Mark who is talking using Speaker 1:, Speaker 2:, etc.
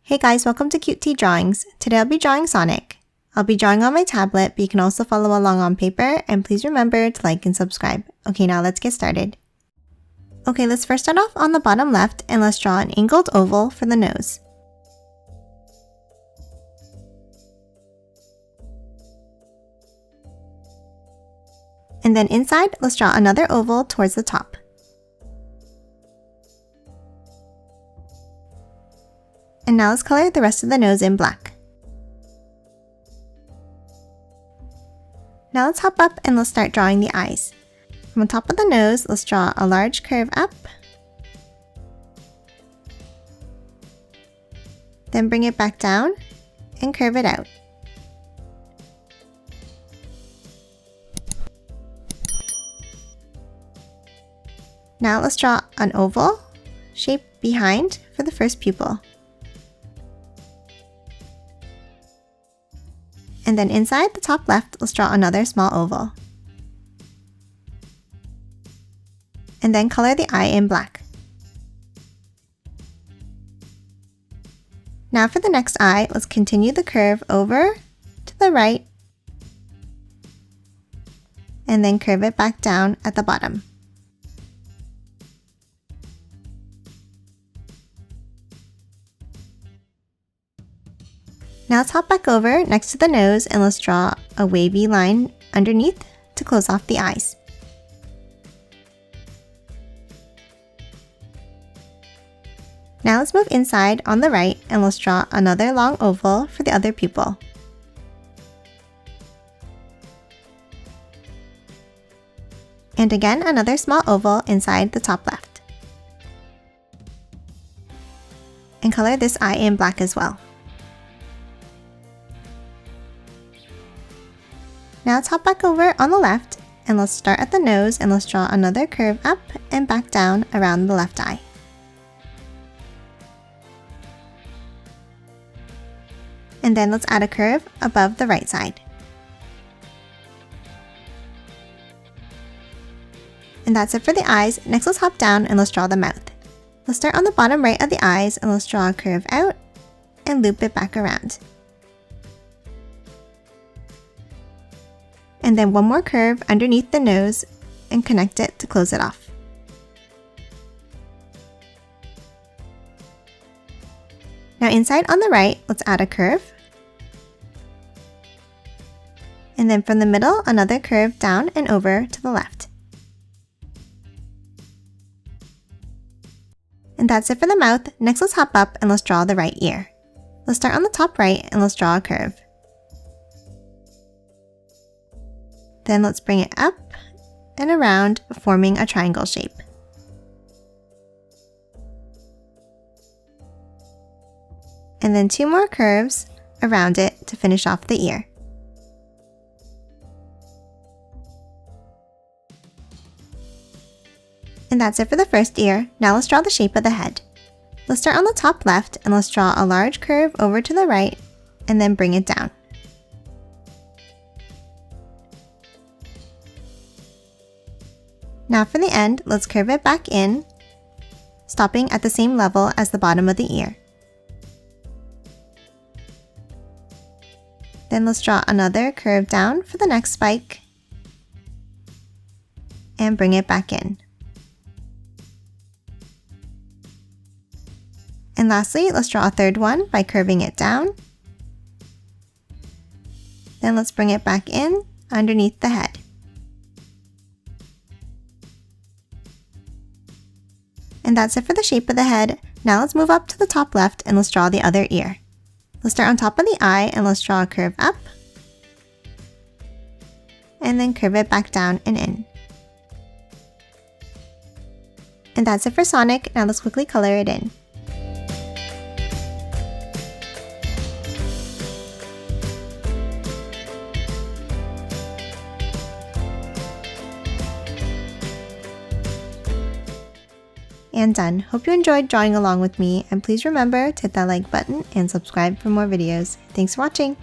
Speaker 1: Hey guys, welcome to Cute Tea Drawings. Today I'll be drawing Sonic. I'll be drawing on my tablet, but you can also follow along on paper, and please remember to like and subscribe. Okay, now let's get started. Okay, let's first start off on the bottom left, and let's draw an angled oval for the nose. And then inside, let's draw another oval towards the top. And now let's color the rest of the nose in black. Now let's hop up and let's start drawing the eyes. From the top of the nose, let's draw a large curve up. Then bring it back down and curve it out. Now let's draw an oval shape behind for the first pupil. And then inside the top left, let's draw another small oval. And then color the eye in black. Now for the next eye, let's continue the curve over to the right and then curve it back down at the bottom. Now let's hop back over next to the nose and let's draw a wavy line underneath to close off the eyes. Now let's move inside on the right and let's draw another long oval for the other pupil. And again, another small oval inside the top left. And color this eye in black as well. Now let's hop back over on the left and let's start at the nose and let's draw another curve up and back down around the left eye. And then let's add a curve above the right side. And that's it for the eyes. Next let's hop down and let's draw the mouth. Let's start on the bottom right of the eyes and let's draw a curve out and loop it back around. And then one more curve underneath the nose and connect it to close it off. Now inside on the right, let's add a curve. And then from the middle, another curve down and over to the left. And that's it for the mouth. Next let's hop up and let's draw the right ear. Let's start on the top right and let's draw a curve. Then let's bring it up and around, forming a triangle shape. And then two more curves around it to finish off the ear. And that's it for the first ear. Now let's draw the shape of the head. Let's start on the top left and let's draw a large curve over to the right and then bring it down. Now for the end, let's curve it back in, stopping at the same level as the bottom of the ear. Then let's draw another curve down for the next spike and bring it back in. And lastly, let's draw a third one by curving it down. Then let's bring it back in underneath the head. And that's it for the shape of the head. Now let's move up to the top left and let's draw the other ear. Let's start on top of the eye and let's draw a curve up. And then curve it back down and in. And that's it for Sonic. Now let's quickly color it in. And done. Hope you enjoyed drawing along with me, and please remember to hit that like button and subscribe for more videos. Thanks for watching!